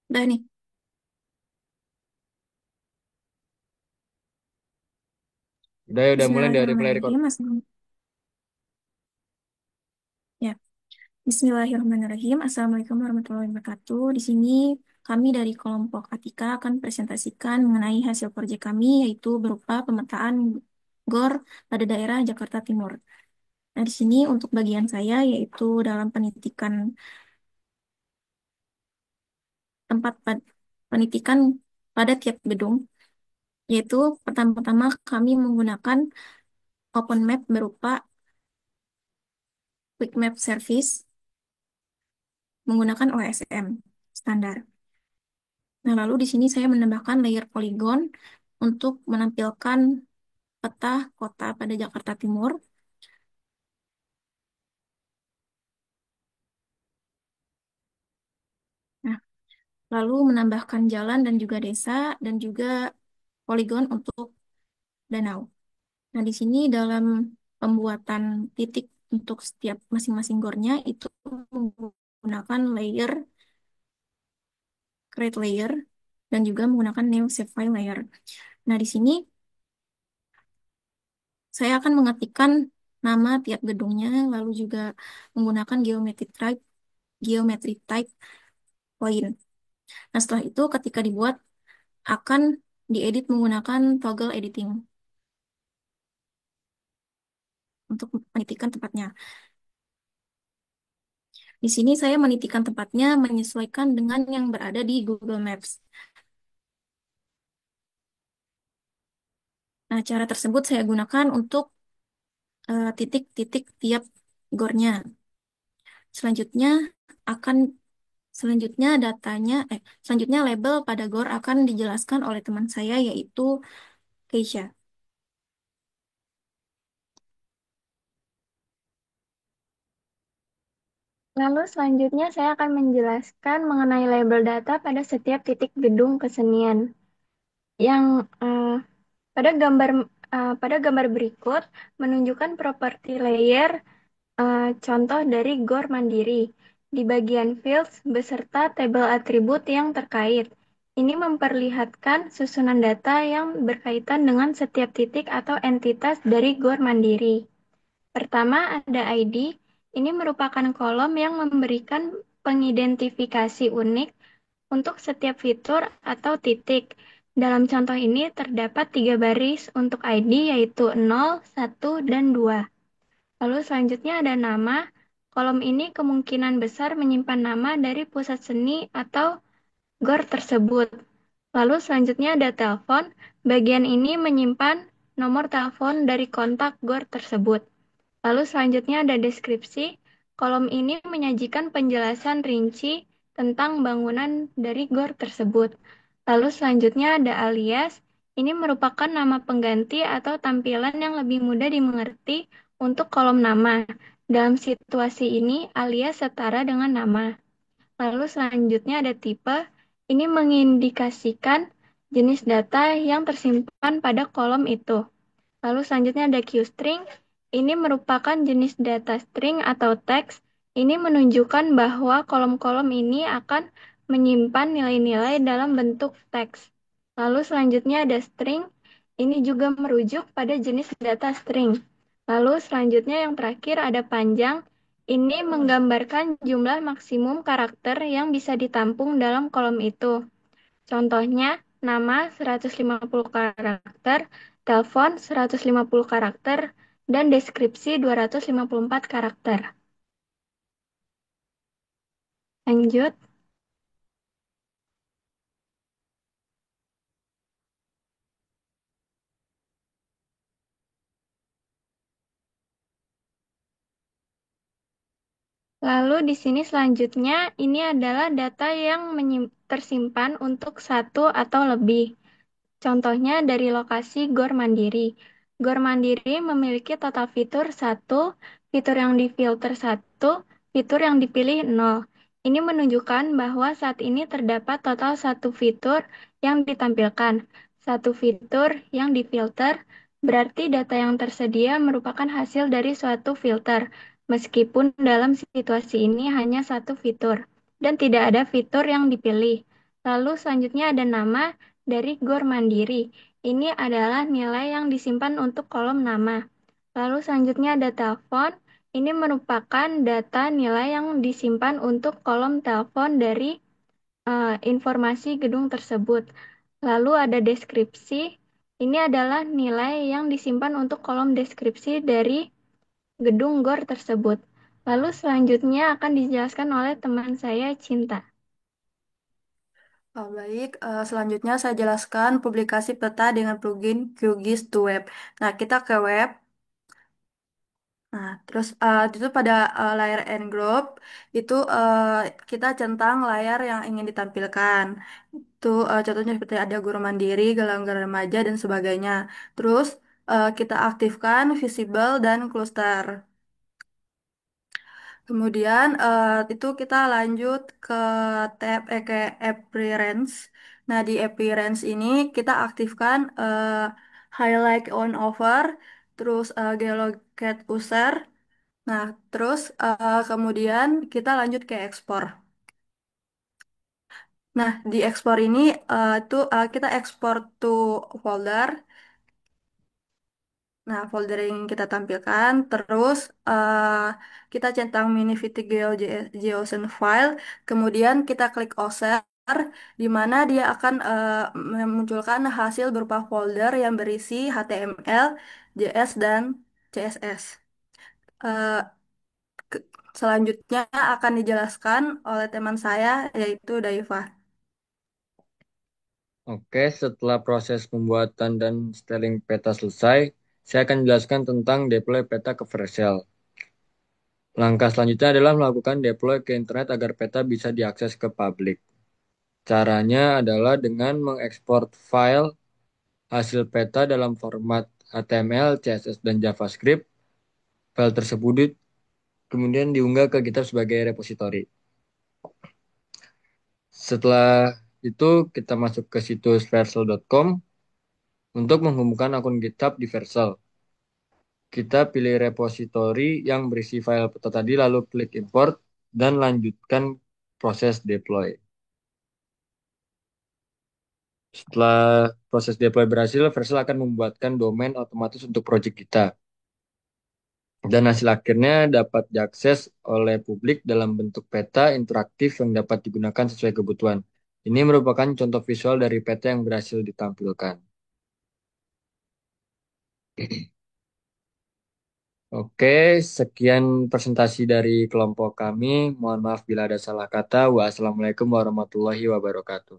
Udah nih. Udah mulai dari play record. Bismillahirrahmanirrahim. Ya, Bismillahirrahmanirrahim. Assalamualaikum warahmatullahi wabarakatuh. Di sini kami dari kelompok Atika akan presentasikan mengenai hasil proyek kami, yaitu berupa pemetaan GOR pada daerah Jakarta Timur. Nah, di sini untuk bagian saya, yaitu dalam tempat penitikan pada tiap gedung, yaitu pertama-tama kami menggunakan open map berupa quick map service menggunakan OSM standar. Nah, lalu di sini saya menambahkan layer poligon untuk menampilkan peta kota pada Jakarta Timur. Nah, lalu menambahkan jalan dan juga desa dan juga poligon untuk danau. Nah, di sini dalam pembuatan titik untuk setiap masing-masing gornya itu menggunakan layer create layer dan juga menggunakan new save file layer. Nah, di sini saya akan mengetikkan nama tiap gedungnya, lalu juga menggunakan geometry type point. Nah, setelah itu ketika dibuat akan diedit menggunakan toggle editing untuk menitikan tempatnya. Di sini saya menitikan tempatnya menyesuaikan dengan yang berada di Google Maps. Nah, cara tersebut saya gunakan untuk titik-titik tiap gornya. Selanjutnya akan selanjutnya selanjutnya label pada gor akan dijelaskan oleh teman saya yaitu Keisha. Lalu selanjutnya saya akan menjelaskan mengenai label data pada setiap titik gedung kesenian. Yang pada gambar berikut menunjukkan properti layer contoh dari GOR Mandiri di bagian fields beserta tabel atribut yang terkait. Ini memperlihatkan susunan data yang berkaitan dengan setiap titik atau entitas dari GOR Mandiri. Pertama ada ID, ini merupakan kolom yang memberikan pengidentifikasi unik untuk setiap fitur atau titik. Dalam contoh ini terdapat 3 baris untuk ID yaitu 0, 1, dan 2. Lalu selanjutnya ada nama. Kolom ini kemungkinan besar menyimpan nama dari pusat seni atau GOR tersebut. Lalu selanjutnya ada telepon. Bagian ini menyimpan nomor telepon dari kontak GOR tersebut. Lalu selanjutnya ada deskripsi. Kolom ini menyajikan penjelasan rinci tentang bangunan dari GOR tersebut. Lalu selanjutnya ada alias. Ini merupakan nama pengganti atau tampilan yang lebih mudah dimengerti untuk kolom nama. Dalam situasi ini, alias setara dengan nama. Lalu selanjutnya ada tipe. Ini mengindikasikan jenis data yang tersimpan pada kolom itu. Lalu selanjutnya ada QString. Ini merupakan jenis data string atau teks. Ini menunjukkan bahwa kolom-kolom ini akan menyimpan nilai-nilai dalam bentuk teks. Lalu selanjutnya ada string. Ini juga merujuk pada jenis data string. Lalu selanjutnya yang terakhir ada panjang. Ini menggambarkan jumlah maksimum karakter yang bisa ditampung dalam kolom itu. Contohnya, nama 150 karakter, telepon 150 karakter, dan deskripsi 254 karakter. Lanjut. Lalu di sini selanjutnya ini adalah data yang tersimpan untuk satu atau lebih. Contohnya dari lokasi GOR Mandiri. GOR Mandiri memiliki total fitur satu, fitur yang difilter satu, fitur yang dipilih 0. Ini menunjukkan bahwa saat ini terdapat total satu fitur yang ditampilkan. Satu fitur yang difilter berarti data yang tersedia merupakan hasil dari suatu filter, meskipun dalam situasi ini hanya satu fitur dan tidak ada fitur yang dipilih. Lalu selanjutnya ada nama dari GOR Mandiri. Ini adalah nilai yang disimpan untuk kolom nama. Lalu selanjutnya ada telepon. Ini merupakan data nilai yang disimpan untuk kolom telepon dari informasi gedung tersebut. Lalu ada deskripsi. Ini adalah nilai yang disimpan untuk kolom deskripsi dari gedung GOR tersebut. Lalu selanjutnya akan dijelaskan oleh teman saya, Cinta. Oh, baik, selanjutnya saya jelaskan publikasi peta dengan plugin QGIS to Web. Nah, kita ke web. Nah, terus itu pada layar and group itu kita centang layar yang ingin ditampilkan. Itu contohnya seperti ada guru mandiri, galang-galang remaja dan sebagainya. Terus kita aktifkan visible dan cluster. Kemudian itu kita lanjut ke tab ke appearance. Nah, di appearance ini kita aktifkan highlight on over, terus geolocate user. Nah, terus kemudian kita lanjut ke ekspor. Nah, di ekspor ini itu kita ekspor to folder. Nah, folder yang kita tampilkan, terus kita centang Minifiti JSON file, kemudian kita klik OSER, di mana dia akan memunculkan hasil berupa folder yang berisi HTML, JS, dan CSS. Eh, ke- Selanjutnya akan dijelaskan oleh teman saya, yaitu Daifa. Oke, setelah proses pembuatan dan styling peta selesai, saya akan jelaskan tentang deploy peta ke Vercel. Langkah selanjutnya adalah melakukan deploy ke internet agar peta bisa diakses ke publik. Caranya adalah dengan mengekspor file hasil peta dalam format HTML, CSS, dan JavaScript. File tersebut kemudian diunggah ke GitHub sebagai repositori. Setelah itu kita masuk ke situs vercel.com untuk menghubungkan akun GitHub di Vercel. Kita pilih repositori yang berisi file peta tadi, lalu klik import dan lanjutkan proses deploy. Setelah proses deploy berhasil, Vercel akan membuatkan domain otomatis untuk project kita. Dan hasil akhirnya dapat diakses oleh publik dalam bentuk peta interaktif yang dapat digunakan sesuai kebutuhan. Ini merupakan contoh visual dari peta yang berhasil ditampilkan. Oke, sekian presentasi dari kelompok kami. Mohon maaf bila ada salah kata. Wassalamualaikum warahmatullahi wabarakatuh.